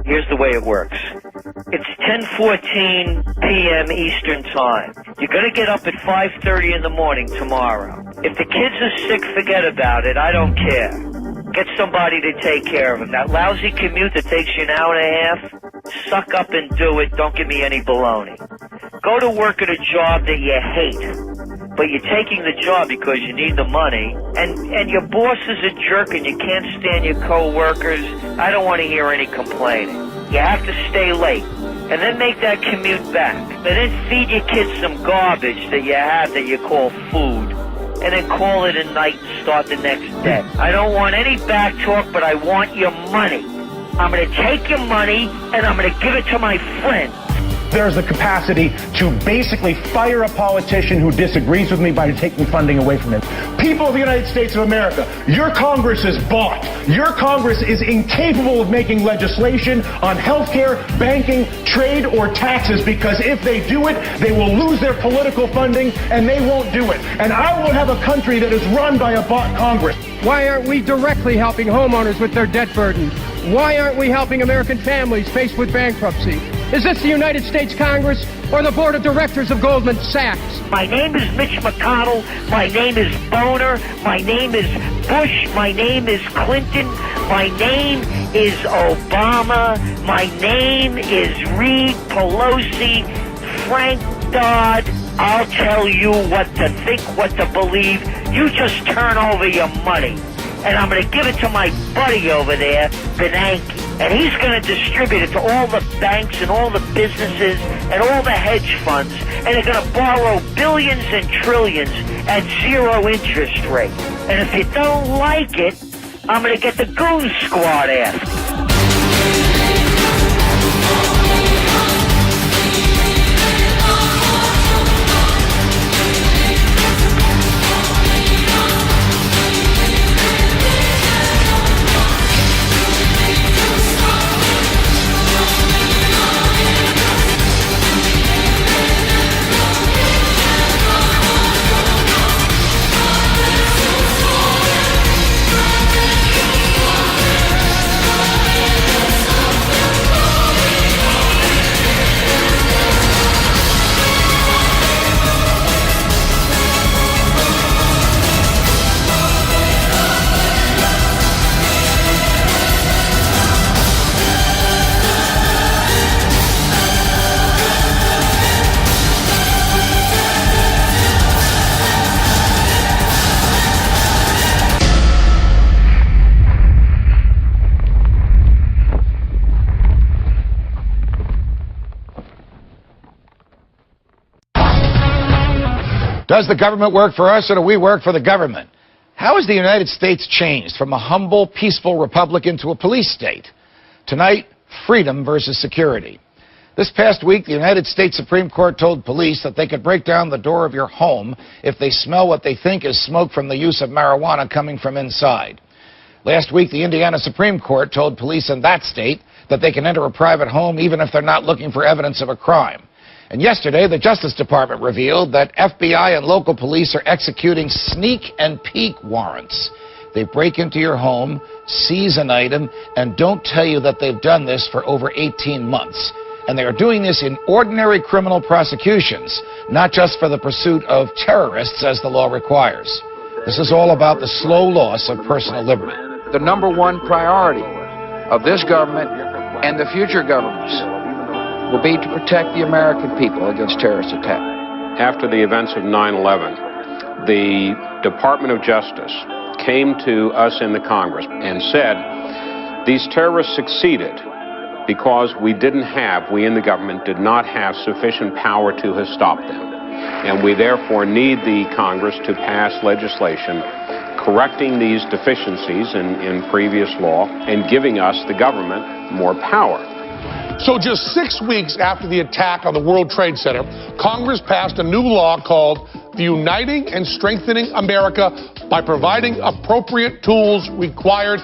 Here's the way it works. It's 10:14 p.m. Eastern Time. You're going to get up at 5:30 in the morning tomorrow. If the kids are sick, forget about it. I don't care. Get somebody to take care of them. That lousy commute that takes you an hour and a half, suck up and do it. Don't give me any baloney. Go to work at a job that you hate, but you're taking the job because you need the money, and your boss is a jerk and you can't stand your co-workers. I don't want to hear any complaining. You have to stay late, and then make that commute back. And then feed your kids some garbage that you have that you call food, and then call it a night and start the next day. I don't want any back talk, but I want your money. I'm going to take your money, and I'm going to give it to my friend. There's the capacity to basically fire a politician who disagrees with me by taking funding away from him. People of the United States of America, your Congress is bought. Your Congress is incapable of making legislation on healthcare, banking, trade, or taxes, because if they do it, they will lose their political funding and they won't do it. And I won't have a country that is run by a bought Congress. Why aren't we directly helping homeowners with their debt burden? Why aren't we helping American families faced with bankruptcy? Is this the United States Congress or the board of directors of Goldman Sachs? My name is Mitch McConnell. My name is Boner. My name is Bush. My name is Clinton. My name is Obama. My name is Reed, Pelosi, Frank Dodd. I'll tell you what to think, what to believe. You just turn over your money. And I'm going to give it to my buddy over there, Bernanke. And he's going to distribute it to all the banks and all the businesses and all the hedge funds. And they're going to borrow billions and trillions at zero interest rate. And if you don't like it, I'm going to get the goon squad after you. Does the government work for us, or do we work for the government? How has the United States changed from a humble, peaceful republic into a police state? Tonight, freedom versus security. This past week, the United States Supreme Court told police that they could break down the door of your home if they smell what they think is smoke from the use of marijuana coming from inside. Last week, the Indiana Supreme Court told police in that state that they can enter a private home even if they're not looking for evidence of a crime. And yesterday, the Justice Department revealed that FBI and local police are executing sneak and peek warrants. They break into your home, seize an item, and don't tell you that they've done this for over 18 months. And they are doing this in ordinary criminal prosecutions, not just for the pursuit of terrorists as the law requires. This is all about the slow loss of personal liberty. The number one priority of this government and the future governments will be to protect the American people against terrorist attack. After the events of 9/11, the Department of Justice came to us in the Congress and said, these terrorists succeeded because we in the government did not have sufficient power to have stopped them. And we therefore need the Congress to pass legislation correcting these deficiencies in previous law and giving us, the government, more power. So just 6 weeks after the attack on the World Trade Center, Congress passed a new law called the Uniting and Strengthening America by Providing Appropriate Tools Required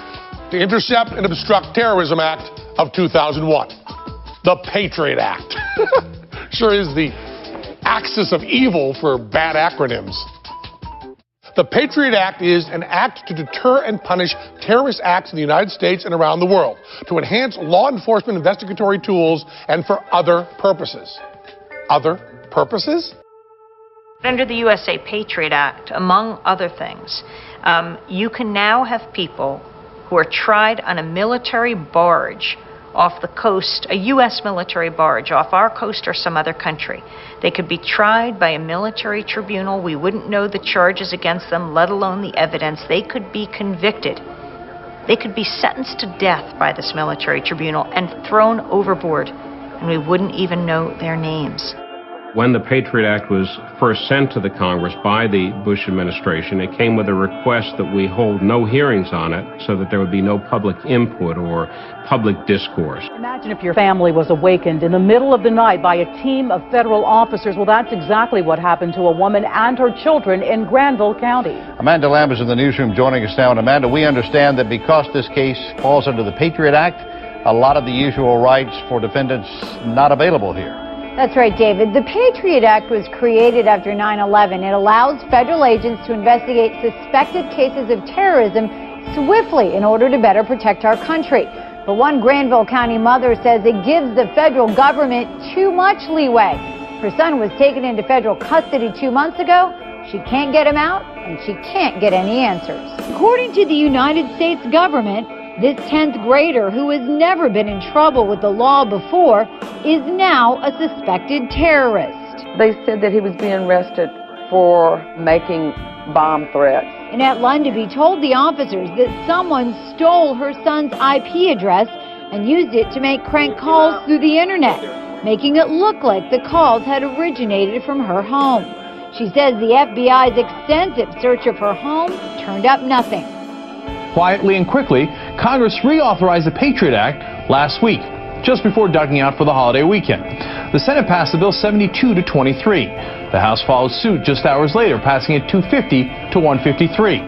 to Intercept and Obstruct Terrorism Act of 2001. The Patriot Act. Sure is the axis of evil for bad acronyms. The Patriot Act is an act to deter and punish terrorist acts in the United States and around the world, to enhance law enforcement investigatory tools, and for other purposes. Other purposes? Under the USA Patriot Act, among other things, you can now have people who are tried on a military barge off the coast, a U.S. military barge off our coast or some other country. They could be tried by a military tribunal. We wouldn't know the charges against them, let alone the evidence. They could be convicted. They could be sentenced to death by this military tribunal and thrown overboard, and we wouldn't even know their names. When the Patriot Act was first sent to the Congress by the Bush administration, it came with a request that we hold no hearings on it so that there would be no public input or public discourse. Imagine if your family was awakened in the middle of the night by a team of federal officers. Well, that's exactly what happened to a woman and her children in Granville County. Amanda Lamb is in the newsroom joining us now. And Amanda, we understand that because this case falls under the Patriot Act, a lot of the usual rights for defendants not available here. That's right, David. The Patriot Act was created after 9/11. It allows federal agents to investigate suspected cases of terrorism swiftly in order to better protect our country. But one Granville County mother says it gives the federal government too much leeway. Her son was taken into federal custody 2 months ago. She can't get him out, and she can't get any answers. According to the United States government, this 10th grader, who has never been in trouble with the law before, is now a suspected terrorist. They said that he was being arrested for making bomb threats. Annette Lundaby told the officers that someone stole her son's IP address and used it to make crank calls through the internet, making it look like the calls had originated from her home. She says the FBI's extensive search of her home turned up nothing. Quietly and quickly, Congress reauthorized the Patriot Act last week, just before ducking out for the holiday weekend. The Senate passed the bill 72-23. The House followed suit just hours later, passing it 250-153.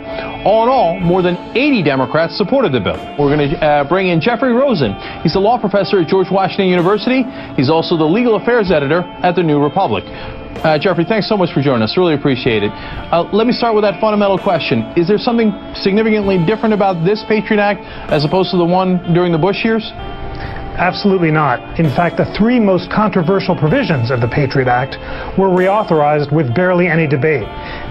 All in all, more than 80 Democrats supported the bill. We're going to bring in Jeffrey Rosen. He's a law professor at George Washington University. He's also the legal affairs editor at the New Republic. Jeffrey, thanks so much for joining us. Really appreciate it. Let me start with that fundamental question. Is there something significantly different about this Patriot Act as opposed to the one during the Bush years? Absolutely not. In fact, the three most controversial provisions of the Patriot Act were reauthorized with barely any debate.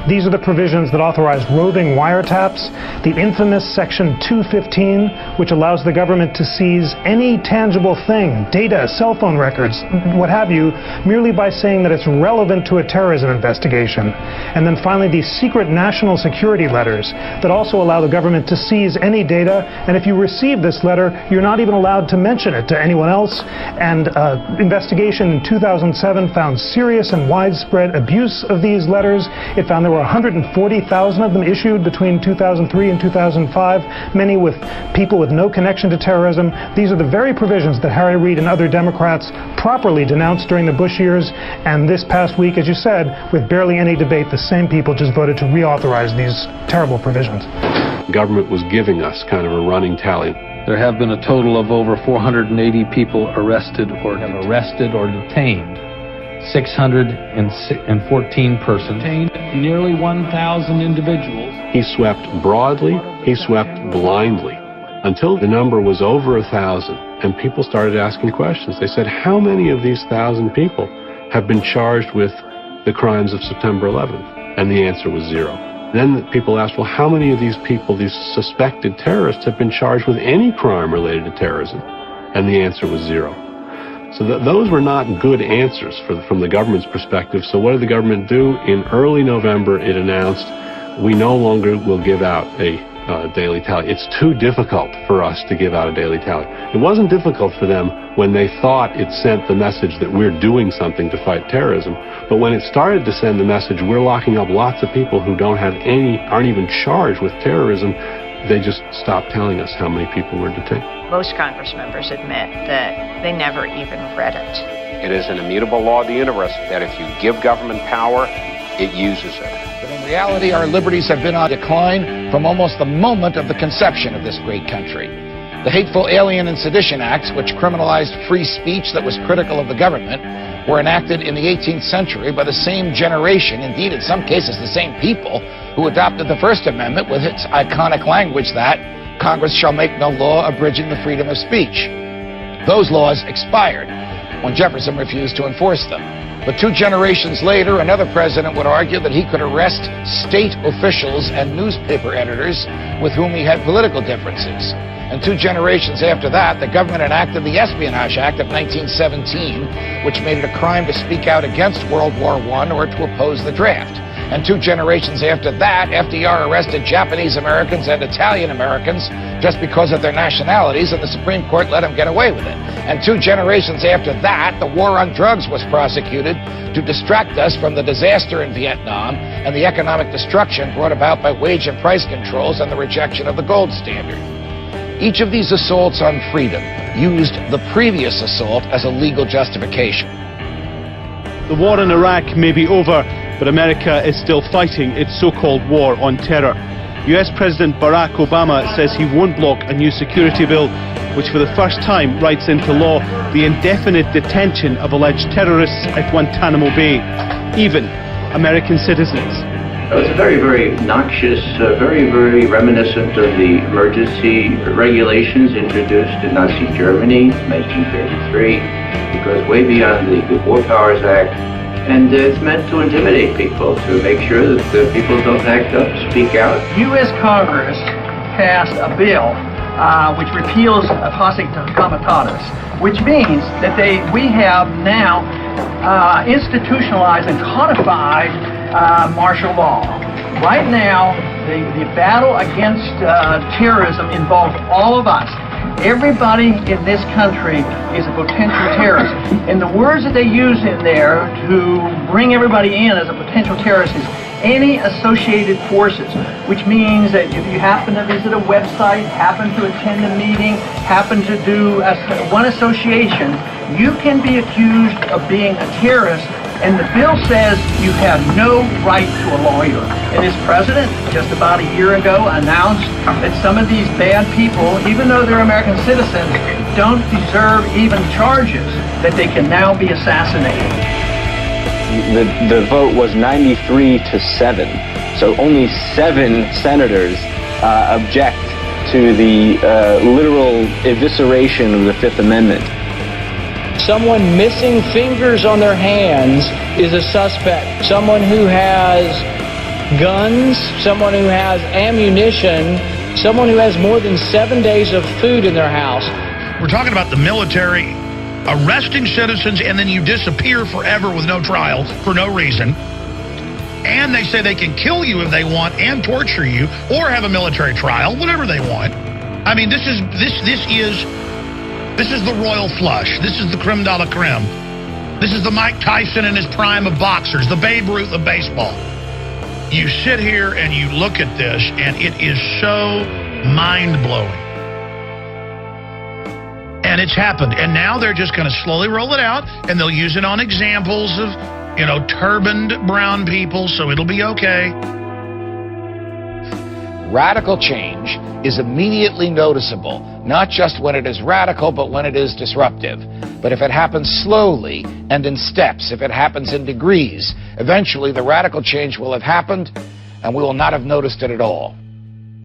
These are the provisions that authorize roving wiretaps, the infamous Section 215, which allows the government to seize any tangible thing, data, cell phone records, what have you, merely by saying that it's relevant to a terrorism investigation. And then finally, these secret national security letters that also allow the government to seize any data, and if you receive this letter, you're not even allowed to mention it to anyone else. And investigation in 2007 found serious and widespread abuse of these letters. It found there were 140,000 of them issued between 2003 and 2005, many with people with no connection to terrorism. These are the very provisions that Harry Reid and other Democrats properly denounced during the Bush years. And this past week, as you said, with barely any debate, the same people just voted to reauthorize these terrible provisions. The government was giving us kind of a running tally. There have been a total of over 480 people arrested or detained. 614 persons, detained nearly 1,000 individuals. He swept broadly, he swept blindly, until the number was over 1,000, and people started asking questions. They said, how many of these 1,000 people have been charged with the crimes of September 11th? And the answer was 0. Then people asked, well, how many of these people, these suspected terrorists, have been charged with any crime related to terrorism? And the answer was 0. So those were not good answers from the government's perspective. So what did the government do? In early November, it announced, we no longer will give out a daily tally. It's too difficult for us to give out a daily tally. It wasn't difficult for them when they thought it sent the message that we're doing something to fight terrorism. But when it started to send the message, we're locking up lots of people who aren't even charged with terrorism, they just stopped telling us how many people were detained. Most Congress members admit that they never even read it. It is an immutable law of the universe that if you give government power, it uses it. But in reality, our liberties have been on decline from almost the moment of the conception of this great country. The Hateful Alien and Sedition Acts, which criminalized free speech that was critical of the government, were enacted in the 18th century by the same generation, indeed in some cases the same people, who adopted the First Amendment with its iconic language that Congress shall make no law abridging the freedom of speech. Those laws expired when Jefferson refused to enforce them. But 2 generations later, another president would argue that he could arrest state officials and newspaper editors with whom he had political differences. And 2 generations after that, the government enacted the Espionage Act of 1917, which made it a crime to speak out against World War I or to oppose the draft. And 2 generations after that, FDR arrested Japanese Americans and Italian Americans just because of their nationalities, and the Supreme Court let him get away with it. And 2 generations after that, the war on drugs was prosecuted to distract us from the disaster in Vietnam and the economic destruction brought about by wage and price controls and the rejection of the gold standard. Each of these assaults on freedom used the previous assault as a legal justification. The war in Iraq may be over, but America is still fighting its so-called war on terror. US President Barack Obama says he won't block a new security bill, which for the first time writes into law the indefinite detention of alleged terrorists at Guantanamo Bay, even American citizens. It's very, very noxious, very, very reminiscent of the emergency regulations introduced in Nazi Germany in 1933. It goes way beyond the War Powers Act, and it's meant to intimidate people, to make sure that the people don't act up, speak out. U.S. Congress passed a bill which repeals posse comitatus, which means that we have now institutionalized and codified martial law. Right now, the battle against terrorism involves all of us. Everybody in this country is a potential terrorist. And the words that they use in there to bring everybody in as a potential terrorist is any associated forces, which means that if you happen to visit a website, happen to attend a meeting, happen to do one association, you can be accused of being a terrorist. And the bill says you have no right to a lawyer. And this president, just about a year ago, announced that some of these bad people, even though they're American citizens, don't deserve even charges, that they can now be assassinated. The vote was 93-7. So only 7 senators object to the literal evisceration of the Fifth Amendment. Someone missing fingers on their hands is a suspect. Someone who has guns, someone who has ammunition, someone who has more than 7 days of food in their house. We're talking about the military arresting citizens, and then you disappear forever with no trial for no reason. And they say they can kill you if they want and torture you, or have a military trial, whatever they want. I mean, this is the royal flush. This is the creme de la creme. This is the Mike Tyson in his prime of boxers, the Babe Ruth of baseball. You sit here and you look at this, and it is so mind-blowing. And it's happened. And now they're just going to slowly roll it out, and they'll use it on examples of, turbaned brown people, so it'll be okay. Radical change is immediately noticeable, not just when it is radical, but when it is disruptive. But if it happens slowly and in steps, if it happens in degrees, eventually the radical change will have happened, and we will not have noticed it at all.